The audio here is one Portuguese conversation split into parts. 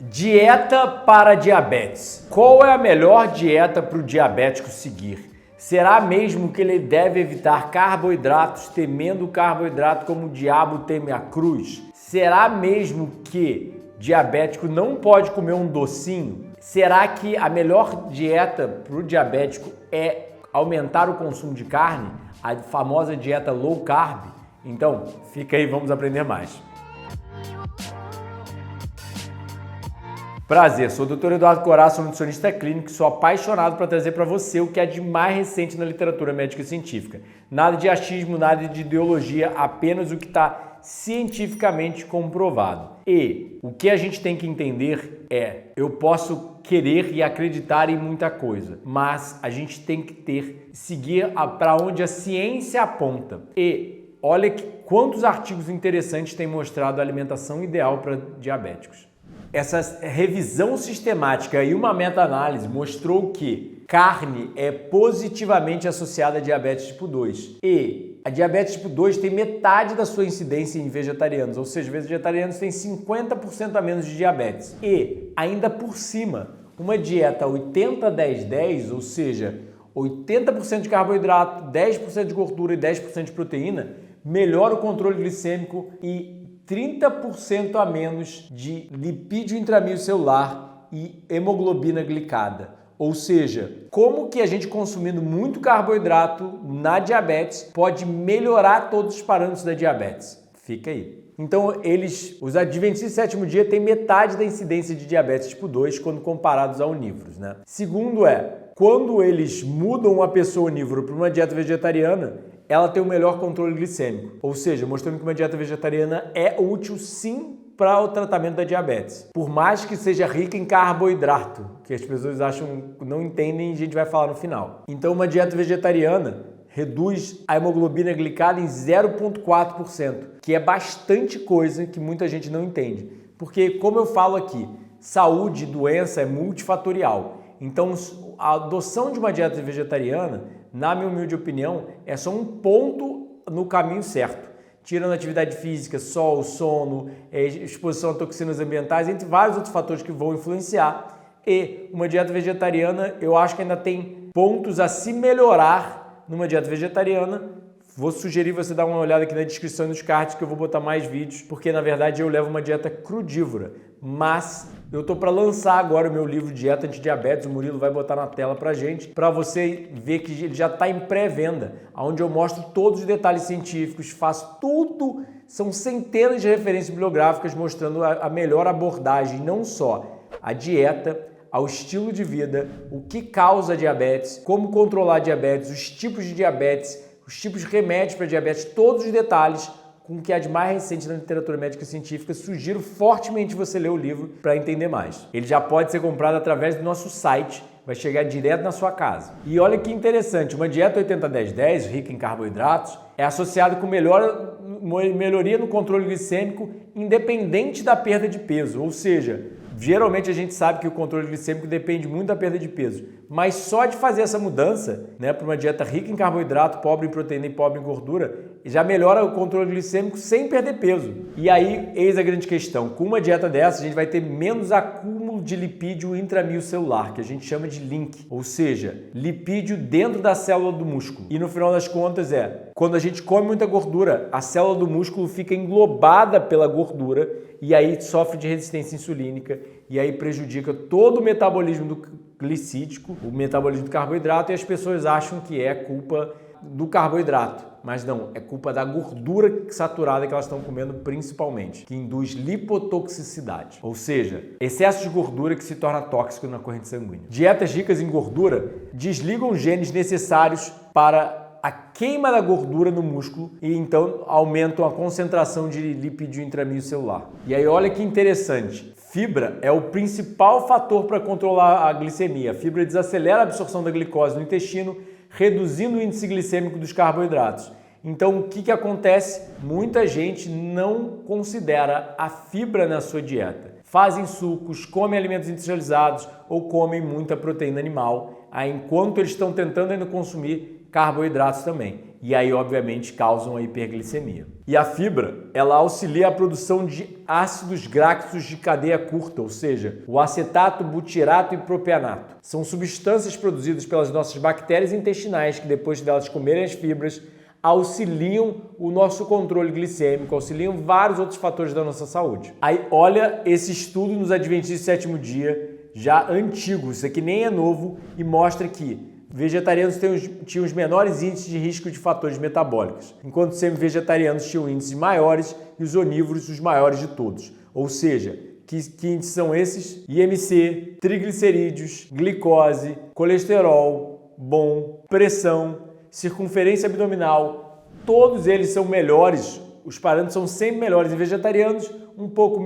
Dieta para diabetes. Qual é a melhor dieta para o diabético seguir? Será mesmo que ele deve evitar carboidratos, temendo o carboidrato como o diabo teme a cruz? Será mesmo que diabético não pode comer um docinho? Será que a melhor dieta para o diabético é aumentar o consumo de carne? A famosa dieta low carb? Então, fica aí, vamos aprender mais. Prazer, sou o Dr. Eduardo Coraça, sou nutricionista clínico e sou apaixonado para trazer para você o que é de mais recente na literatura médica e científica. Nada de achismo, nada de ideologia, apenas o que está cientificamente comprovado. E o que a gente tem que entender é, eu posso querer e acreditar em muita coisa, mas a gente tem que seguir para onde a ciência aponta. E olha quantos artigos interessantes têm mostrado a alimentação ideal para diabéticos. Essa revisão sistemática e uma meta-análise mostrou que carne é positivamente associada a diabetes tipo 2. E a diabetes tipo 2 tem metade da sua incidência em vegetarianos, ou seja, vegetarianos têm 50% a menos de diabetes. E, ainda por cima, uma dieta 80-10-10, ou seja, 80% de carboidrato, 10% de gordura e 10% de proteína, melhora o controle glicêmico e 30% a menos de lipídio intracelular e hemoglobina glicada. Ou seja, como que a gente consumindo muito carboidrato na diabetes pode melhorar todos os parâmetros da diabetes? Fica aí. Então, os adventistas do sétimo dia têm metade da incidência de diabetes tipo 2 quando comparados a onívoros, né? Segundo quando eles mudam uma pessoa onívora para uma dieta vegetariana, ela tem o melhor controle glicêmico, ou seja, mostrando que uma dieta vegetariana é útil sim para o tratamento da diabetes. Por mais que seja rica em carboidrato, que as pessoas não entendem e a gente vai falar no final. Então, uma dieta vegetariana reduz a hemoglobina glicada em 0,4%, que é bastante coisa que muita gente não entende. Porque, como eu falo aqui, saúde e doença é multifatorial. Então, a adoção de uma dieta vegetariana, na minha humilde opinião, é só um ponto no caminho certo. Tirando atividade física, sol, sono, exposição a toxinas ambientais, entre vários outros fatores que vão influenciar. E uma dieta vegetariana, eu acho que ainda tem pontos a se melhorar numa dieta vegetariana. Vou sugerir você dar uma olhada aqui na descrição dos cards que eu vou botar mais vídeos, porque na verdade eu levo uma dieta crudívora. Mas eu tô para lançar agora o meu livro Dieta Antidiabetes, o Murilo vai botar na tela pra gente, para você ver que ele já está em pré-venda, onde eu mostro todos os detalhes científicos, faço tudo, são centenas de referências bibliográficas mostrando a melhor abordagem, não só a dieta, ao estilo de vida, o que causa diabetes, como controlar diabetes, os tipos de diabetes, os tipos de remédios para diabetes, todos os detalhes com o que há de mais recente na literatura médica e científica. Sugiro fortemente você ler o livro para entender mais. Ele já pode ser comprado através do nosso site, vai chegar direto na sua casa. E olha que interessante, uma dieta 80-10-10, rica em carboidratos, é associada com melhoria no controle glicêmico independente da perda de peso, ou seja, geralmente a gente sabe que o controle glicêmico depende muito da perda de peso, mas só de fazer essa mudança, né, para uma dieta rica em carboidrato, pobre em proteína e pobre em gordura, já melhora o controle glicêmico sem perder peso. E aí, eis a grande questão, com uma dieta dessa a gente vai ter menos acúmulo de lipídio intracelular, que a gente chama de link, ou seja, lipídio dentro da célula do músculo. E no final das contas quando a gente come muita gordura, a célula do músculo fica englobada pela gordura e aí sofre de resistência insulínica e aí prejudica todo o metabolismo glicídico, o metabolismo do carboidrato, e as pessoas acham que é culpa do carboidrato, mas não, é culpa da gordura saturada que elas estão comendo principalmente, que induz lipotoxicidade, ou seja, excesso de gordura que se torna tóxico na corrente sanguínea. Dietas ricas em gordura desligam os genes necessários para a queima da gordura no músculo e então aumentam a concentração de lipídio intracelular. E aí olha que interessante, fibra é o principal fator para controlar a glicemia. A fibra desacelera a absorção da glicose no intestino, reduzindo o índice glicêmico dos carboidratos. Então o que acontece? Muita gente não considera a fibra na sua dieta. Fazem sucos, comem alimentos industrializados ou comem muita proteína animal, enquanto eles estão tentando ainda consumir carboidratos também. e aí obviamente causam a hiperglicemia. E a fibra, ela auxilia a produção de ácidos graxos de cadeia curta, ou seja, o acetato, butirato e propianato. São substâncias produzidas pelas nossas bactérias intestinais que depois delas comerem as fibras, auxiliam o nosso controle glicêmico, auxiliam vários outros fatores da nossa saúde. Aí olha esse estudo nos Adventistas do Sétimo Dia, já antigo, isso aqui nem é novo, e mostra que vegetarianos tinham os menores índices de risco de fatores metabólicos, enquanto semi-vegetarianos tinham índices maiores e os onívoros os maiores de todos. Ou seja, que índices são esses? IMC, triglicerídeos, glicose, colesterol bom, pressão, circunferência abdominal, todos eles são melhores, os parâmetros são sempre melhores em vegetarianos, um pouco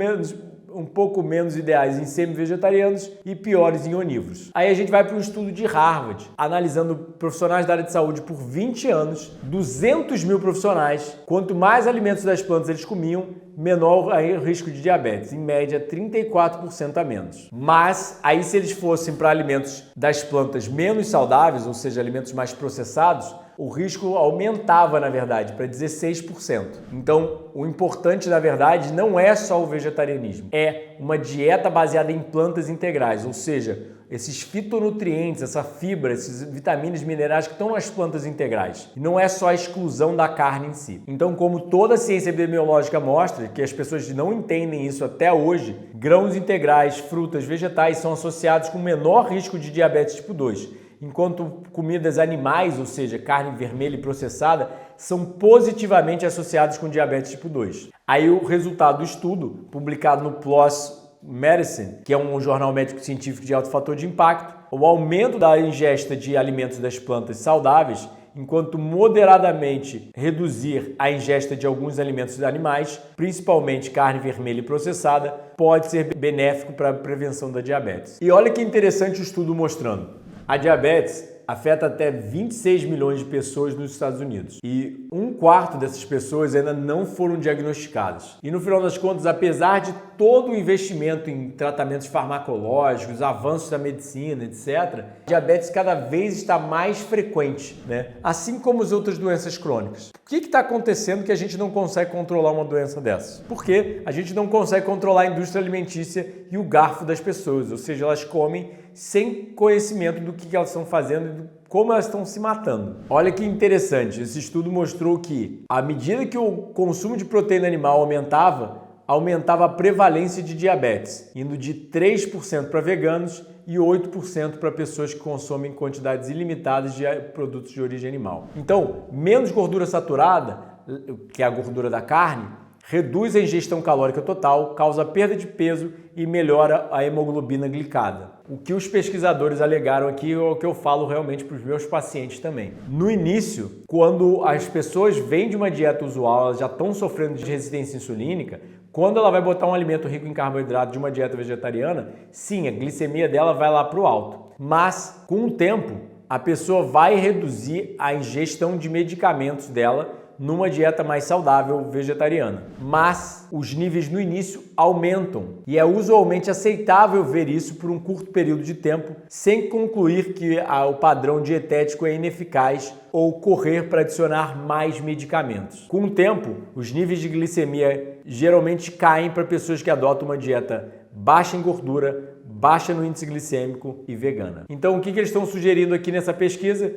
menos ideais em semi-vegetarianos e piores em onívoros. Aí a gente vai para um estudo de Harvard, analisando profissionais da área de saúde por 20 anos, 200 mil profissionais. Quanto mais alimentos das plantas eles comiam, menor o risco de diabetes, em média 34% a menos. Mas aí se eles fossem para alimentos das plantas menos saudáveis, ou seja, alimentos mais processados, o risco aumentava, na verdade, para 16%. Então, o importante, na verdade, não é só o vegetarianismo, é uma dieta baseada em plantas integrais, ou seja, esses fitonutrientes, essa fibra, esses vitaminas e minerais que estão nas plantas integrais. E não é só a exclusão da carne em si. Então, como toda a ciência epidemiológica mostra, que as pessoas não entendem isso até hoje, grãos integrais, frutas, vegetais são associados com menor risco de diabetes tipo 2. Enquanto comidas animais, ou seja, carne vermelha e processada, são positivamente associadas com diabetes tipo 2. Aí o resultado do estudo, publicado no PLOS Medicine, que é um jornal médico-científico de alto fator de impacto, o aumento da ingesta de alimentos das plantas saudáveis, enquanto moderadamente reduzir a ingesta de alguns alimentos animais, principalmente carne vermelha e processada, pode ser benéfico para a prevenção da diabetes. E olha que interessante o estudo mostrando. A diabetes afeta até 26 milhões de pessoas nos Estados Unidos e um quarto dessas pessoas ainda não foram diagnosticadas. E no final das contas, apesar de todo o investimento em tratamentos farmacológicos, avanços da medicina, etc., a diabetes cada vez está mais frequente, né? Assim como as outras doenças crônicas. O que está acontecendo que a gente não consegue controlar uma doença dessas? Porque a gente não consegue controlar a indústria alimentícia e o garfo das pessoas, ou seja, elas comem sem conhecimento do que elas estão fazendo e como elas estão se matando. Olha que interessante, esse estudo mostrou que à medida que o consumo de proteína animal aumentava a prevalência de diabetes, indo de 3% para veganos e 8% para pessoas que consomem quantidades ilimitadas de produtos de origem animal. Então, menos gordura saturada, que é a gordura da carne, reduz a ingestão calórica total, causa perda de peso e melhora a hemoglobina glicada. O que os pesquisadores alegaram aqui é o que eu falo realmente para os meus pacientes também. No início, quando as pessoas vêm de uma dieta usual, elas já estão sofrendo de resistência insulínica, quando ela vai botar um alimento rico em carboidrato de uma dieta vegetariana, sim, a glicemia dela vai lá para o alto. Mas, com o tempo, a pessoa vai reduzir a ingestão de medicamentos dela numa dieta mais saudável vegetariana. Mas os níveis no início aumentam e é usualmente aceitável ver isso por um curto período de tempo sem concluir que o padrão dietético é ineficaz ou correr para adicionar mais medicamentos. Com o tempo, os níveis de glicemia geralmente caem para pessoas que adotam uma dieta baixa em gordura, baixa no índice glicêmico e vegana. Então, o que eles estão sugerindo aqui nessa pesquisa?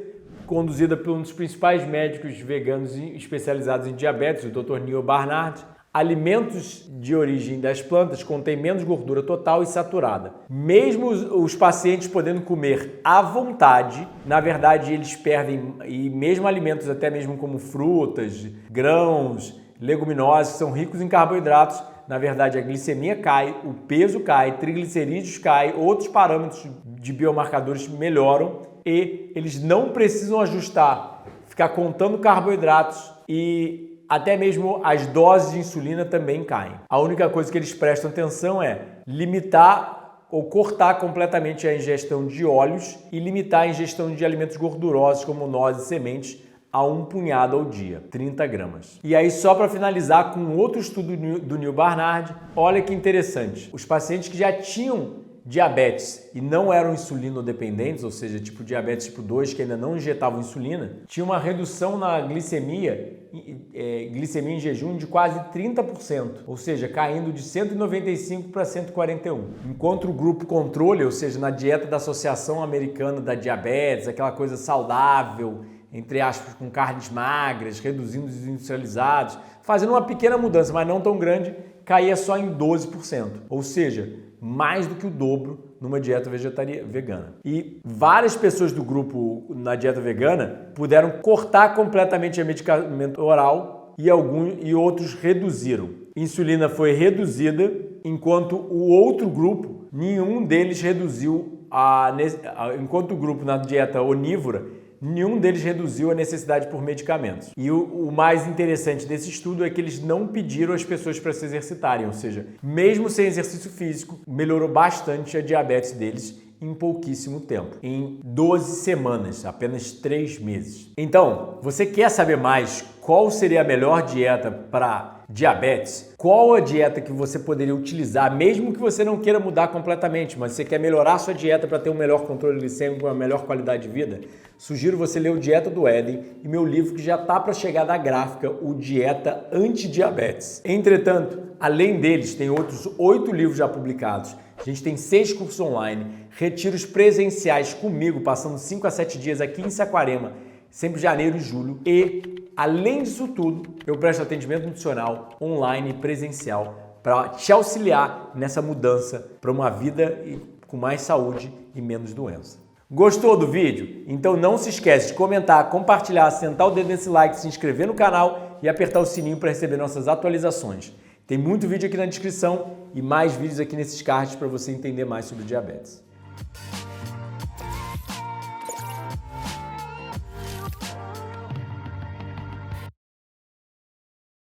Conduzida por um dos principais médicos veganos especializados em diabetes, o Dr. Neil Barnard, alimentos de origem das plantas contêm menos gordura total e saturada. Mesmo os pacientes podendo comer à vontade, na verdade eles perdem, e mesmo alimentos até mesmo como frutas, grãos, leguminosas, que são ricos em carboidratos, na verdade a glicemia cai, o peso cai, triglicerídeos cai, outros parâmetros de biomarcadores melhoram, e eles não precisam ajustar, ficar contando carboidratos e até mesmo as doses de insulina também caem. A única coisa que eles prestam atenção é limitar ou cortar completamente a ingestão de óleos e limitar a ingestão de alimentos gordurosos como nozes e sementes a 1 punhado ao dia, 30 gramas. E aí, só para finalizar com outro estudo do Neil Barnard, olha que interessante. Os pacientes que já tinham diabetes e não eram insulinodependentes, ou seja, tipo diabetes tipo 2, que ainda não injetavam insulina, tinha uma redução na glicemia em jejum de quase 30%, ou seja, caindo de 195 para 141. Enquanto o grupo controle, ou seja, na dieta da Associação Americana da Diabetes, aquela coisa saudável, entre aspas, com carnes magras, reduzindo os industrializados, fazendo uma pequena mudança, mas não tão grande, caía só em 12%, ou seja, mais do que o dobro numa dieta vegana. E várias pessoas do grupo na dieta vegana puderam cortar completamente a medicamento oral e outros reduziram. Insulina foi reduzida, enquanto o outro grupo, nenhum deles reduziu enquanto o grupo na dieta onívora, nenhum deles reduziu a necessidade por medicamentos. E o mais interessante desse estudo é que eles não pediram às pessoas para se exercitarem, ou seja, mesmo sem exercício físico, melhorou bastante a diabetes deles em pouquíssimo tempo, em 12 semanas, apenas 3 meses. Então, você quer saber mais qual seria a melhor dieta para diabetes? Qual a dieta que você poderia utilizar, mesmo que você não queira mudar completamente, mas você quer melhorar a sua dieta para ter um melhor controle glicêmico, uma melhor qualidade de vida? Sugiro você ler o Dieta do Éden e meu livro que já está para chegar da gráfica, o Dieta Antidiabetes. Entretanto, além deles, tem outros 8 livros já publicados. A gente tem 6 cursos online, retiros presenciais comigo, passando 5 a 7 dias aqui em Saquarema, sempre em janeiro e julho. E, além disso tudo, eu presto atendimento nutricional online e presencial para te auxiliar nessa mudança para uma vida com mais saúde e menos doença. Gostou do vídeo? Então não se esquece de comentar, compartilhar, sentar o dedo nesse like, se inscrever no canal e apertar o sininho para receber nossas atualizações. Tem muito vídeo aqui na descrição e mais vídeos aqui nesses cards para você entender mais sobre diabetes.